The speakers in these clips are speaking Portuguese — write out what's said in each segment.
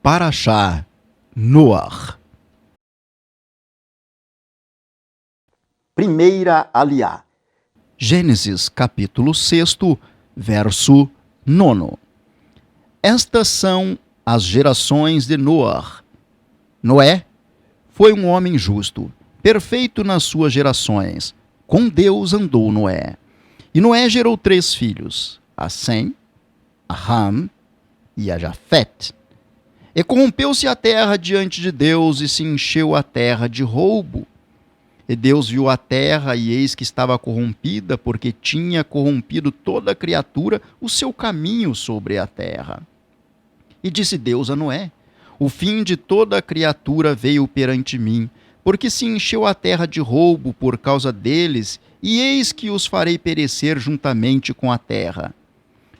Parashá Noach. Primeira Aliá. Gênesis capítulo 6, verso 9. Estas são as gerações de Noach. Noé foi um homem justo, perfeito nas suas gerações. Com Deus andou Noé. E Noé gerou 3 filhos, a Sem, a Ham e a Jafete. E corrompeu-se a terra diante de Deus e se encheu a terra de roubo. E Deus viu a terra e eis que estava corrompida, porque tinha corrompido toda a criatura o seu caminho sobre a terra. E disse Deus a Noé: o fim de toda a criatura veio perante mim, porque se encheu a terra de roubo por causa deles, e eis que os farei perecer juntamente com a terra.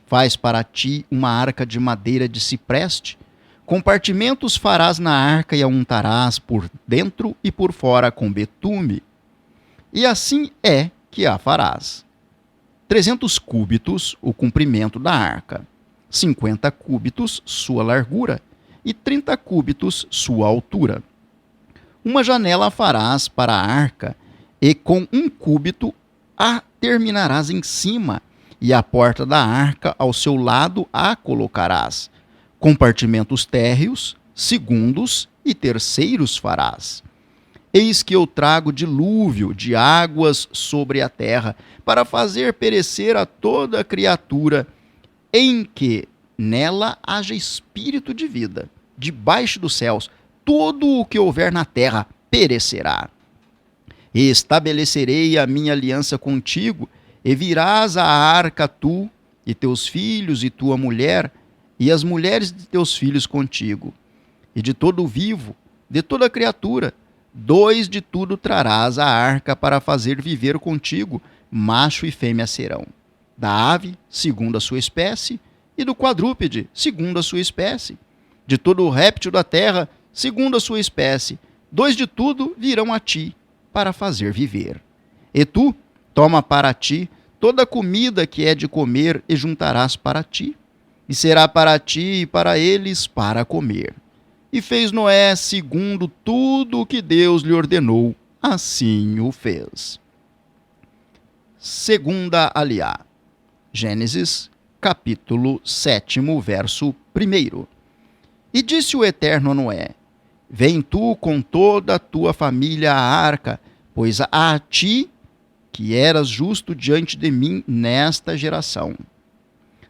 Faz para ti uma arca de madeira de cipreste. Compartimentos farás na arca e a untarás por dentro e por fora com betume. E assim é que a farás. 300 cúbitos o comprimento da arca, 50 cúbitos sua largura e 30 cúbitos sua altura. Uma janela farás para a arca, e com 1 cúbito a terminarás em cima, e a porta da arca ao seu lado a colocarás. Compartimentos térreos, segundos e terceiros farás. Eis que eu trago dilúvio de águas sobre a terra, para fazer perecer a toda a criatura, em que nela haja espírito de vida. Debaixo dos céus, todo o que houver na terra perecerá. E estabelecerei a minha aliança contigo, e virás à arca tu, e teus filhos, e tua mulher, e as mulheres de teus filhos contigo. E de todo vivo, de toda criatura, 2 de tudo trarás à arca para fazer viver contigo, macho e fêmea serão. Da ave, segundo a sua espécie, e do quadrúpede, segundo a sua espécie. De todo o réptil da terra, segundo a sua espécie, 2 de tudo virão a ti, para fazer viver. E tu, toma para ti toda a comida que é de comer, e juntarás para ti. E será para ti e para eles para comer. E fez Noé segundo tudo o que Deus lhe ordenou, assim o fez. Segunda Aliá. Gênesis, capítulo 7, verso 1. E disse o Eterno a Noé: vem tu com toda a tua família à arca, pois a ti que eras justo diante de mim nesta geração.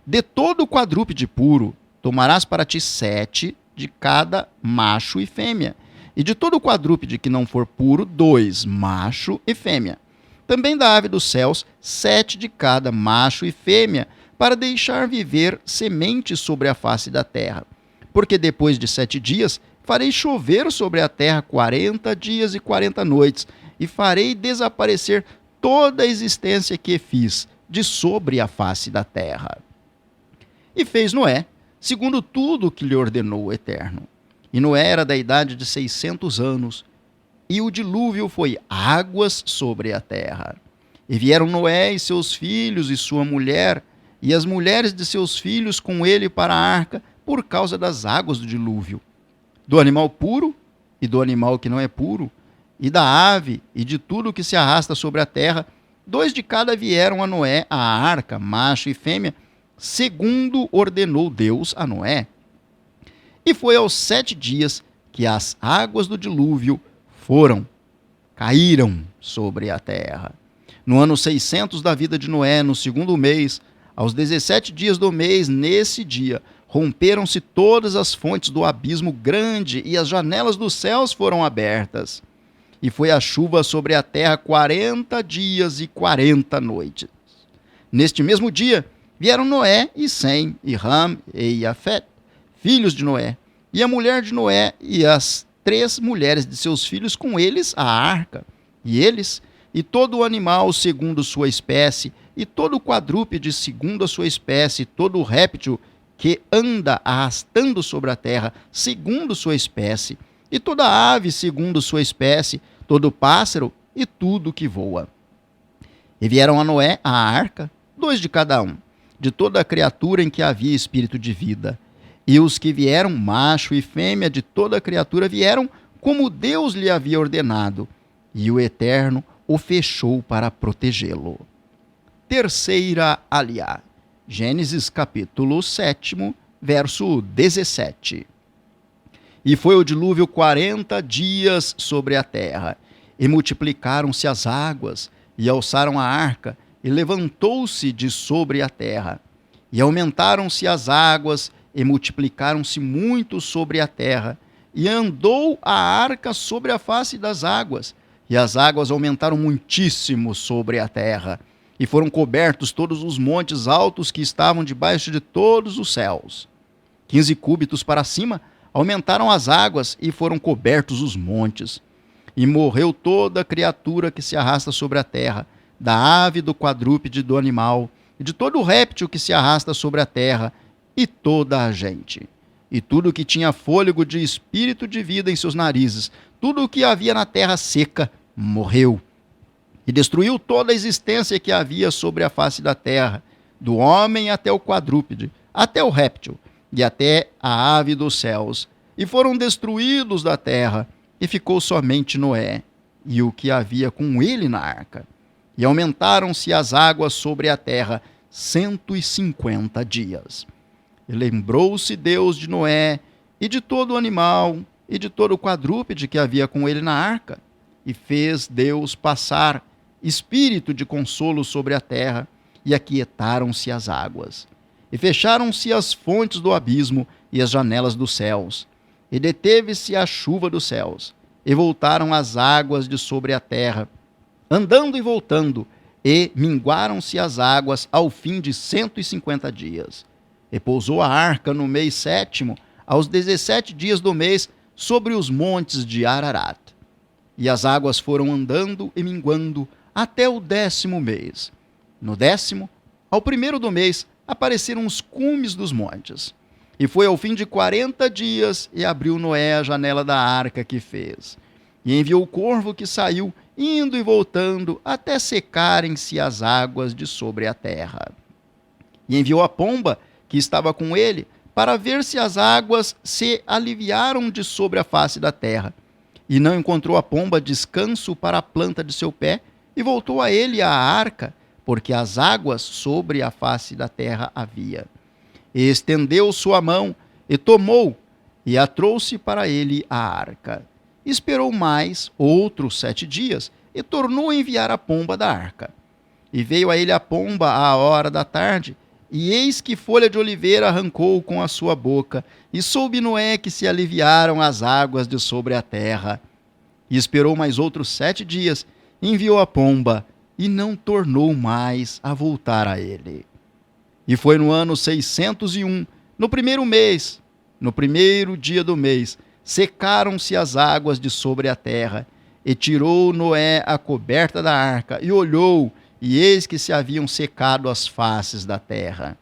De todo o quadrúpede puro, tomarás para ti 7 de cada macho e fêmea, e de todo o quadrúpede que não for puro, 2, macho e fêmea. Também da ave dos céus, 7 de cada macho e fêmea, para deixar viver semente sobre a face da terra. Porque depois de 7 dias, farei chover sobre a terra 40 dias e 40 noites, e farei desaparecer toda a existência que fiz de sobre a face da terra. E fez Noé, segundo tudo o que lhe ordenou o Eterno. E Noé era da idade de 600 anos, e o dilúvio foi águas sobre a terra. E vieram Noé e seus filhos e sua mulher, e as mulheres de seus filhos com ele para a arca, por causa das águas do dilúvio. Do animal puro e do animal que não é puro, e da ave e de tudo que se arrasta sobre a terra, 2 de cada vieram a Noé à arca, macho e fêmea, segundo ordenou Deus a Noé. E foi aos 7 dias que as águas do dilúvio caíram sobre a terra. No ano 600 da vida de Noé, no 2º mês, aos 17 dias do mês, nesse dia, romperam-se todas as fontes do abismo grande e as janelas dos céus foram abertas. E foi a chuva sobre a terra 40 dias e 40 noites. Neste mesmo dia, vieram Noé e Sem, e Ham e Jafete, filhos de Noé, e a mulher de Noé e as 3 mulheres de seus filhos com eles à arca. E eles, e todo o animal segundo sua espécie, e todo o quadrúpede segundo a sua espécie, todo o réptil que anda arrastando sobre a terra segundo sua espécie, e toda ave segundo sua espécie, todo pássaro e tudo que voa. E vieram a Noé à arca, 2 de cada um, de toda a criatura em que havia espírito de vida. E os que vieram, macho e fêmea de toda criatura, vieram como Deus lhe havia ordenado, e o Eterno o fechou para protegê-lo. Terceira aliá. Gênesis capítulo 7, verso 17. E foi o dilúvio 40 dias sobre a terra, e multiplicaram-se as águas, e alçaram a arca, e levantou-se de sobre a terra. E aumentaram-se as águas, e multiplicaram-se muito sobre a terra, e andou a arca sobre a face das águas, e as águas aumentaram muitíssimo sobre a terra, e foram cobertos todos os montes altos que estavam debaixo de todos os céus. 15 cúbitos para cima aumentaram as águas, e foram cobertos os montes. E morreu toda criatura que se arrasta sobre a terra, da ave, do quadrúpede, do animal, e de todo réptil que se arrasta sobre a terra, e toda a gente. E tudo que tinha fôlego de espírito de vida em seus narizes, tudo o que havia na terra seca, morreu. E destruiu toda a existência que havia sobre a face da terra, do homem até o quadrúpede, até o réptil, e até a ave dos céus. E foram destruídos da terra, e ficou somente Noé, e o que havia com ele na arca. E aumentaram-se as águas sobre a terra 150 dias. E lembrou-se Deus de Noé, e de todo o animal, e de todo o quadrúpede que havia com ele na arca. E fez Deus passar espírito de consolo sobre a terra, e aquietaram-se as águas. E fecharam-se as fontes do abismo e as janelas dos céus. E deteve-se a chuva dos céus. E voltaram as águas de sobre a terra, andando e voltando, e minguaram-se as águas ao fim de 150 dias. E pousou a arca no mês 7º, aos 17 dias do mês, sobre os montes de Ararat. E as águas foram andando e minguando até o 10º mês. No 10º, ao 1º do mês, apareceram os cumes dos montes. E foi ao fim de 40 dias, e abriu Noé a janela da arca que fez. E enviou o corvo que saiu, indo e voltando, até secarem-se as águas de sobre a terra. E enviou a pomba, que estava com ele, para ver se as águas se aliviaram de sobre a face da terra. E não encontrou a pomba descanso para a planta de seu pé, e voltou a ele a arca, porque as águas sobre a face da terra havia. E estendeu sua mão, e tomou, e a trouxe para ele a arca. Esperou mais outros 7 dias, e tornou a enviar a pomba da arca. E veio a ele a pomba à hora da tarde, e eis que folha de oliveira arrancou com a sua boca, e soube Noé que se aliviaram as águas de sobre a terra. E esperou mais outros 7 dias, enviou a pomba, e não tornou mais a voltar a ele. E foi no ano 601, no 1º mês, no 1º dia do mês, secaram-se as águas de sobre a terra, e tirou Noé a coberta da arca, e olhou, e eis que se haviam secado as faces da terra.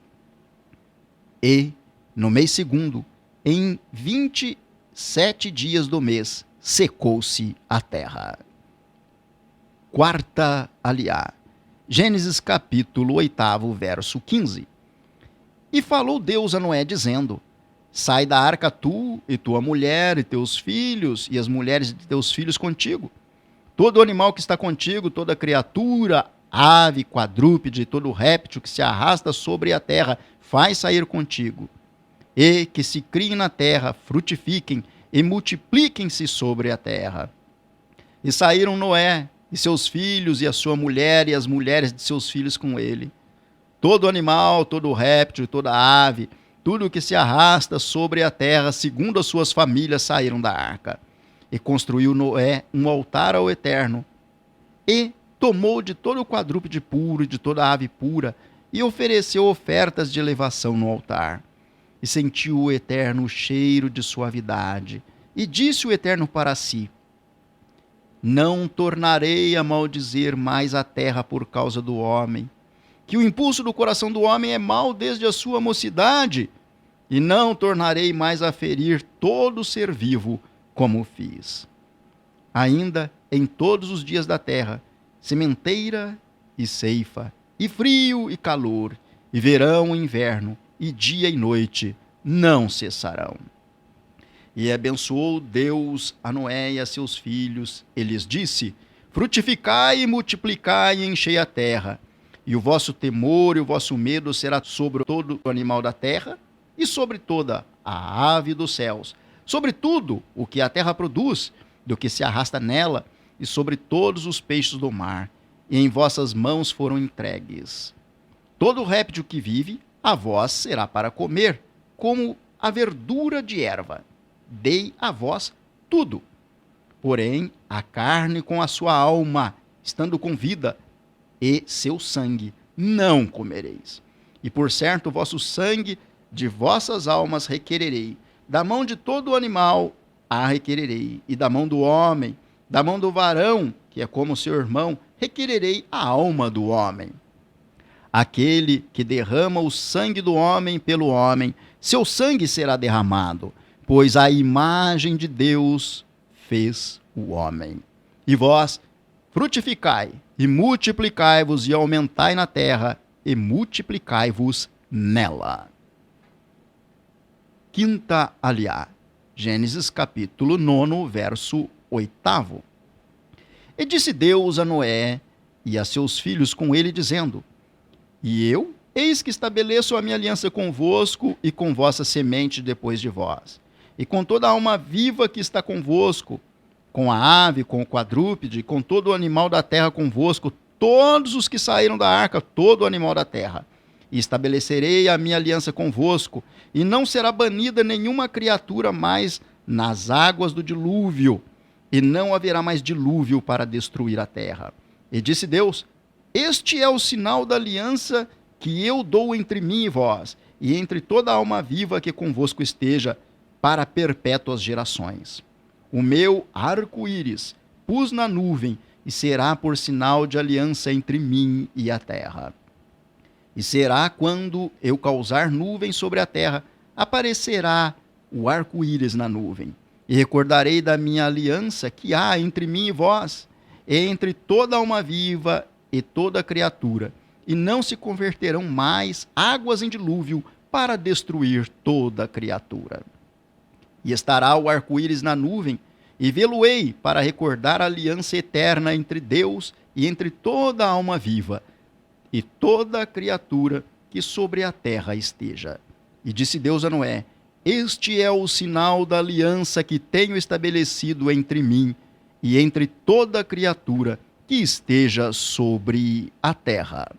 E, no mês 2º, em 27 dias do mês, secou-se a terra. Quarta aliá. Gênesis capítulo 8, verso 15. E falou Deus a Noé, dizendo: Sai da arca tu, e tua mulher, e teus filhos, e as mulheres de teus filhos contigo. Todo animal que está contigo, toda criatura, ave, quadrúpede, todo réptil que se arrasta sobre a terra, faz sair contigo. E que se criem na terra, frutifiquem e multipliquem-se sobre a terra. E saíram Noé, e seus filhos, e a sua mulher, e as mulheres de seus filhos com ele. Todo animal, todo réptil, toda ave, tudo o que se arrasta sobre a terra, segundo as suas famílias, saíram da arca. E construiu Noé um altar ao Eterno, e tomou de todo o quadrúpede puro e de toda a ave pura, e ofereceu ofertas de elevação no altar. E sentiu o Eterno o cheiro de suavidade, e disse o Eterno para si: Não tornarei a maldizer mais a terra por causa do homem, que o impulso do coração do homem é mau desde a sua mocidade, e não tornarei mais a ferir todo ser vivo, como fiz. Ainda em todos os dias da terra, sementeira e ceifa, e frio e calor, e verão e inverno, e dia e noite, não cessarão. E abençoou Deus a Noé e a seus filhos, e lhes disse: frutificai e multiplicai e enchei a terra, e o vosso temor e o vosso medo será sobre todo o animal da terra e sobre toda a ave dos céus, sobre tudo o que a terra produz, do que se arrasta nela, e sobre todos os peixes do mar, e em vossas mãos foram entregues. Todo réptil que vive, a vós será para comer, como a verdura de erva. Dei a vós tudo. Porém, a carne com a sua alma, estando com vida, e seu sangue não comereis. E por certo, o vosso sangue de vossas almas requererei. Da mão de todo animal a requererei, e da mão do homem, da mão do varão, que é como seu irmão, requererei a alma do homem. Aquele que derrama o sangue do homem pelo homem, seu sangue será derramado, pois a imagem de Deus fez o homem. E vós, frutificai, e multiplicai-vos, e aumentai na terra, e multiplicai-vos nela. Quinta aliá, Gênesis capítulo 9, verso 8. E disse Deus a Noé e a seus filhos com ele, dizendo: e eu, eis que estabeleço a minha aliança convosco e com vossa semente depois de vós, e com toda a alma viva que está convosco, com a ave, com o quadrúpede, com todo o animal da terra convosco, todos os que saíram da arca, todo o animal da terra. E estabelecerei a minha aliança convosco, e não será banida nenhuma criatura mais nas águas do dilúvio, e não haverá mais dilúvio para destruir a terra. E disse Deus: este é o sinal da aliança que eu dou entre mim e vós, e entre toda a alma viva que convosco esteja, para perpétuas gerações. O meu arco-íris pus na nuvem, e será por sinal de aliança entre mim e a terra. E será quando eu causar nuvem sobre a terra, aparecerá o arco-íris na nuvem. E recordarei da minha aliança que há entre mim e vós, e entre toda a alma viva e toda criatura, e não se converterão mais águas em dilúvio para destruir toda criatura. E estará o arco-íris na nuvem, e vê-lo-ei para recordar a aliança eterna entre Deus e entre toda a alma viva, e toda criatura que sobre a terra esteja. E disse Deus a Noé: este é o sinal da aliança que tenho estabelecido entre mim e entre toda criatura que esteja sobre a terra.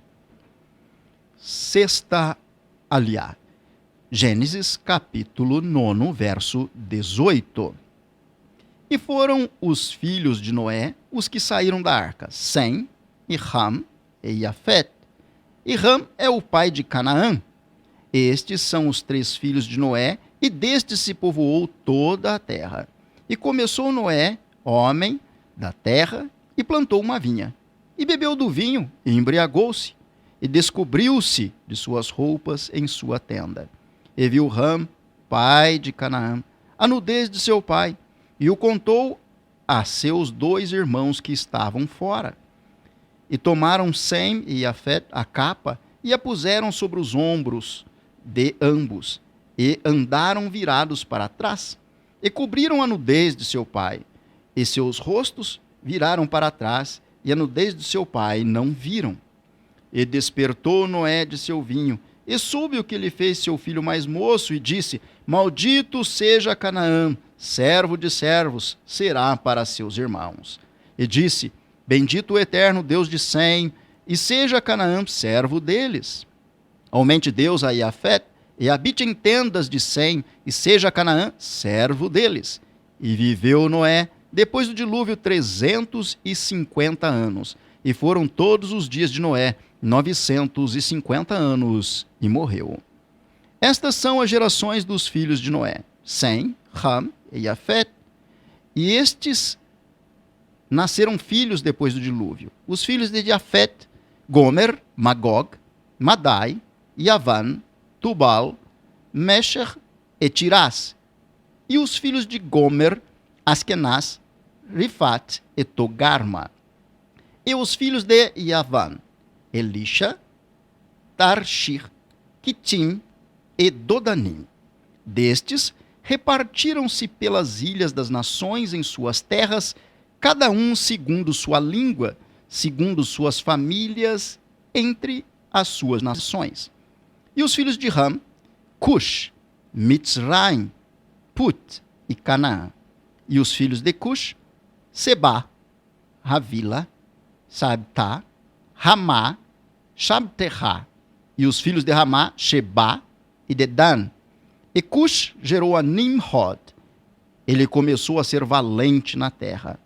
Sexta aliá, Gênesis capítulo 9, verso 18. E foram os filhos de Noé os que saíram da arca, Sem, e Ham e Jafet. E Ham é o pai de Canaã. Estes são os 3 filhos de Noé, e destes se povoou toda a terra. E começou Noé, homem da terra, e plantou uma vinha, e bebeu do vinho, e embriagou-se, e descobriu-se de suas roupas em sua tenda. E viu Ham, pai de Canaã, a nudez de seu pai, e o contou a seus 2 irmãos que estavam fora. E tomaram Sem e Jafet a capa, e a puseram sobre os ombros de ambos, e andaram virados para trás, e cobriram a nudez de seu pai, e seus rostos viraram para trás, e a nudez de seu pai não viram. E despertou Noé de seu vinho, e soube o que lhe fez seu filho mais moço, e disse: maldito seja Canaã, servo de servos, será para seus irmãos. E disse: bendito o eterno Deus de Sem, e seja Canaã servo deles. Aumente Deus a Jafet, e habite em tendas de Sem, e seja Canaã servo deles. E viveu Noé depois do dilúvio 350 anos, e foram todos os dias de Noé 950 anos, e morreu. Estas são as gerações dos filhos de Noé, Sem, Ham e Jafet. E estes nasceram filhos depois do dilúvio. Os filhos de Jafet: Gomer, Magog, Madai, Yavan, Tubal, Mesher e Tirás. E os filhos de Gomer: Askenaz, Rifat e Togarma. E os filhos de Yavan: Elisha, Tarshir, Kitim e Dodanim. Destes, repartiram-se pelas ilhas das nações em suas terras, cada um segundo sua língua, segundo suas famílias, entre as suas nações. E os filhos de Ram, Cush, Mitzraim, Put e Canaã. E os filhos de Cush, Seba, Havila, Sabta, Ramá, Shabterá. E os filhos de Ramá, Sheba e Dedan. E Cush gerou a Nimrod. Ele começou a ser valente na terra.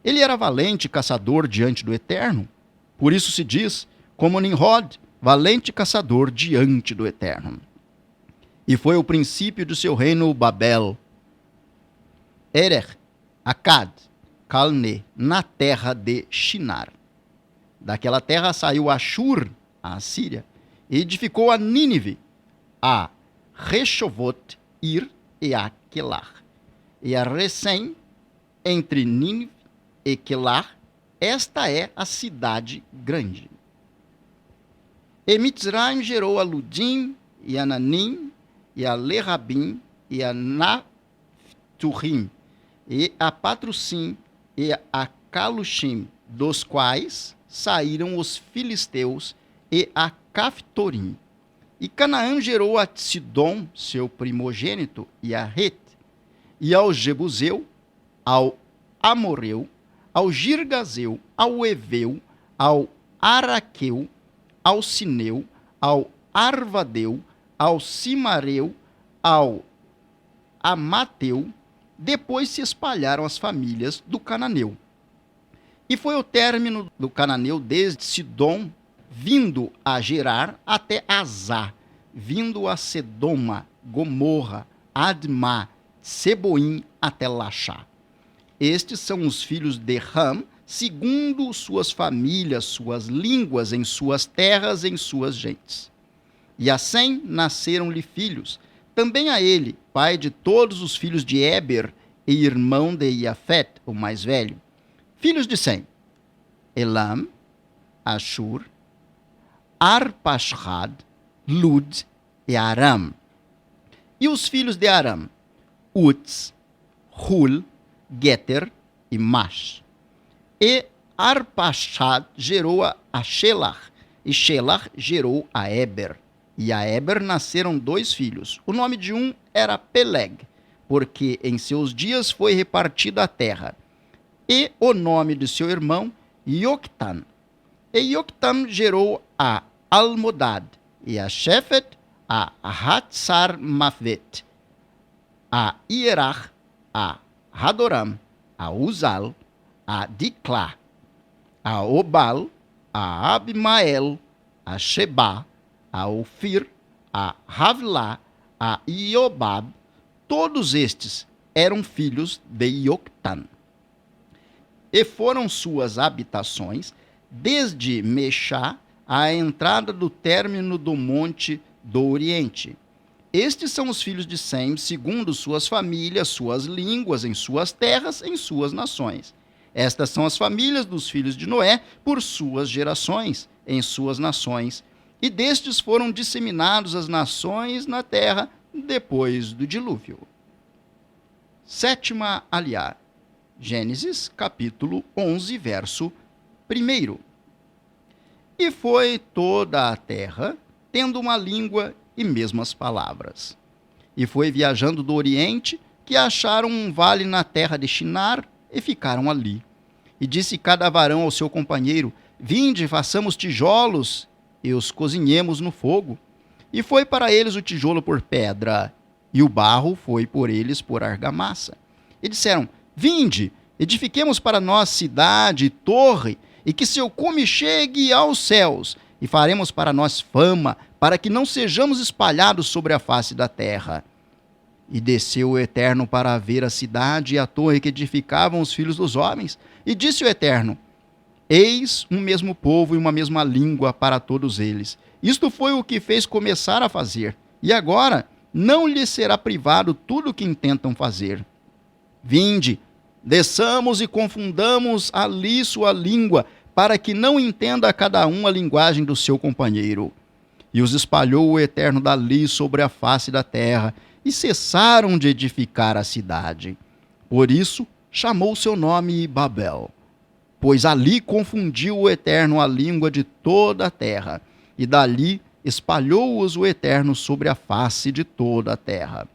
Ele era valente caçador diante do Eterno. Por isso se diz, como Nimrod, valente caçador diante do Eterno. E foi o princípio de seu reino Babel. Erer, Akkad, Calne, na terra de Shinar. Daquela terra saiu Ashur, a Assíria, e edificou a Nínive, a Rechovot, Ir e a Quelar. E a Recém, entre Nínive e Quelar, esta é a cidade grande. E Mitzraim gerou a Ludim, e a Nanim, e a Lerabim, e a Naphturim, e a Patrusim, e a Calushim, dos quais saíram os filisteus, e a Caftorim. E Canaã gerou a Sidom, seu primogênito, e a Het, e ao Jebuseu, ao Amoreu, ao Girgazeu, ao Eveu, ao Araqueu, ao Sineu, ao Arvadeu, ao Simareu, ao Amateu. Depois se espalharam as famílias do Cananeu. E foi o término do Cananeu desde Sidom, vindo a Gerar, até Azá, vindo a Sedoma, Gomorra, Admá, Seboim, até Laxá. Estes são os filhos de Ram, segundo suas famílias, suas línguas, em suas terras, em suas gentes. E a Sem nasceram-lhe filhos, também a ele, pai de todos os filhos de Éber e irmão de Iafete, o mais velho. Filhos de Sem: Elam, Ashur, Arpachshad, Lud e Aram. E os filhos de Aram: Uts, Hul, Geter e Mash. E Arpachshad gerou a Shelah, e Shelah gerou a Éber. E a Éber nasceram 2 filhos. O nome de um era Peleg, porque em seus dias foi repartida a terra. E o nome de seu irmão, Yoctan. E Yoctan gerou a Almodad, e a Shefet, a Hatzar-Mafvet, a Ierach, a Hadoram, a Uzal, a Diclá, a Obal, a Abimael, a Sheba, a Ofir, a Havlá, a Iobab. Todos estes eram filhos de Yoctan. E foram suas habitações desde Meshá à entrada do término do monte do Oriente. Estes são os filhos de Sem, segundo suas famílias, suas línguas, em suas terras, em suas nações. Estas são as famílias dos filhos de Noé, por suas gerações, em suas nações. E destes foram disseminados as nações na terra depois do dilúvio. Sétima aliá. Gênesis, capítulo 11, verso 1. E foi toda a terra tendo uma língua e mesmas palavras. E foi viajando do Oriente que acharam um vale na terra de Shinar e ficaram ali. E disse cada varão ao seu companheiro: Vinde, façamos tijolos e os cozinhemos no fogo. E foi para eles o tijolo por pedra, e o barro foi por eles por argamassa. E disseram: Vinde, edifiquemos para nós cidade e torre, e que seu cume chegue aos céus, e faremos para nós fama, para que não sejamos espalhados sobre a face da terra. E desceu o Eterno para ver a cidade e a torre que edificavam os filhos dos homens. E disse o Eterno: Eis um mesmo povo e uma mesma língua para todos eles. Isto foi o que fez começar a fazer, e agora não lhes será privado tudo o que intentam fazer. Vinde, desçamos e confundamos ali sua língua, para que não entenda cada um a linguagem do seu companheiro. E os espalhou o Eterno dali sobre a face da terra, e cessaram de edificar a cidade. Por isso chamou seu nome Babel, pois ali confundiu o Eterno a língua de toda a terra, e dali espalhou-os o Eterno sobre a face de toda a terra.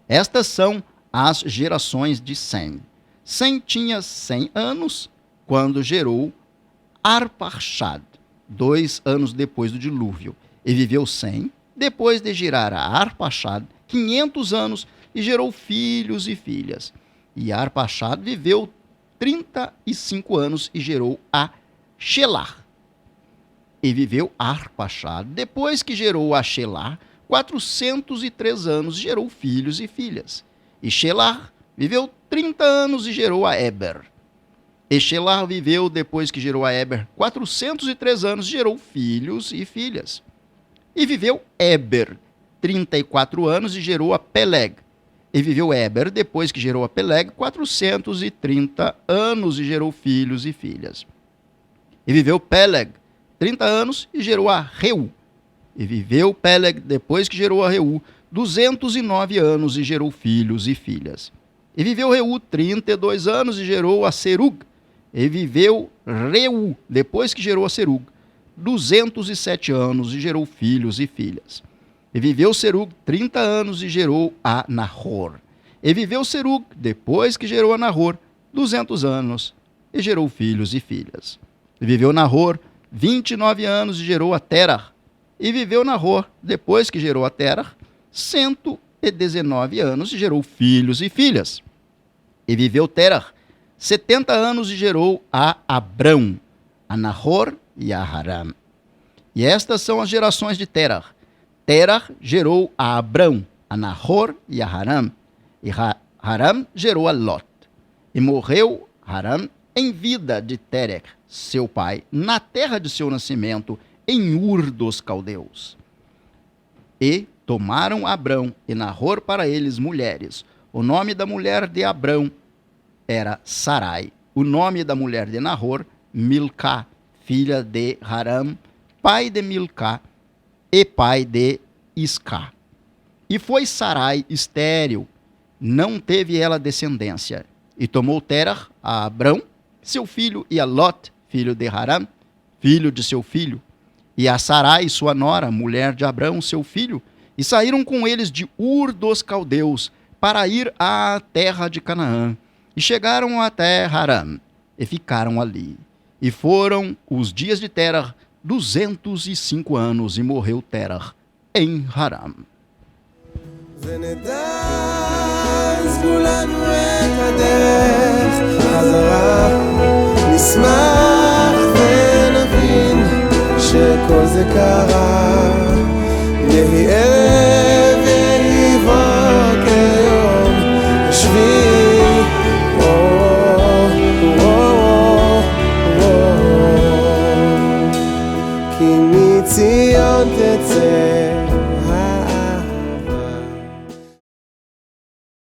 Estas são as gerações de Sem. Sem tinha 100 anos quando gerou Arpaxad, 2 anos depois do dilúvio, e viveu Sem, depois de gerar a Arpaxad, 500 anos, e gerou filhos e filhas. E Arpaxad viveu 35 anos e gerou a Shelah. E viveu Arpaxad, depois que gerou a Shelah, 403 anos, e gerou filhos e filhas. E Shelah viveu 30 anos e gerou a Eber. E Shelah viveu, depois que gerou a Eber, 403 anos, e gerou filhos e filhas. E viveu Eber 34 anos e gerou a Peleg. E viveu Eber, depois que gerou a Peleg, 430 anos e gerou filhos e filhas. E viveu Peleg 30 anos e gerou a Reu. E viveu Peleg, depois que gerou a Reu, 209 anos e gerou filhos e filhas. E viveu Reu 32 anos e gerou a Serug. E viveu Reu, depois que gerou a Serug, 207 anos e gerou filhos e filhas. E viveu Serug 30 anos e gerou a Nahor. E viveu Serug, depois que gerou a Nahor, 200 anos e gerou filhos e filhas. E viveu Nahor 29 anos e gerou a Terah. E viveu Nahor, depois que gerou a Terah, 119 anos e gerou filhos e filhas. E viveu Terah 70 anos e gerou a Abrão, a Nahor e a Haram. E estas são as gerações de Terah. Terah gerou a Abrão, a Nahor e a Haram. E Haram gerou a Lot. E morreu Haram em vida de Terech, seu pai, na terra de seu nascimento, em Ur dos Caldeus. E tomaram Abrão e Nahor para eles mulheres. O nome da mulher de Abrão era Sarai. O nome da mulher de Nahor, Milcá, filha de Haram, pai de Milcá e pai de Iscá. E foi Sarai estéril, não teve ela descendência. E tomou Terah a Abrão, seu filho, e a Lot, filho de Haram, filho de seu filho, e a Sarai, sua nora, mulher de Abrão, seu filho, e saíram com eles de Ur dos Caldeus, para ir à terra de Canaã. E chegaram até Haram, e ficaram ali. E foram os dias de Terah 205 anos, e morreu Terah em Haram. שכל זה קרה, יהי ערב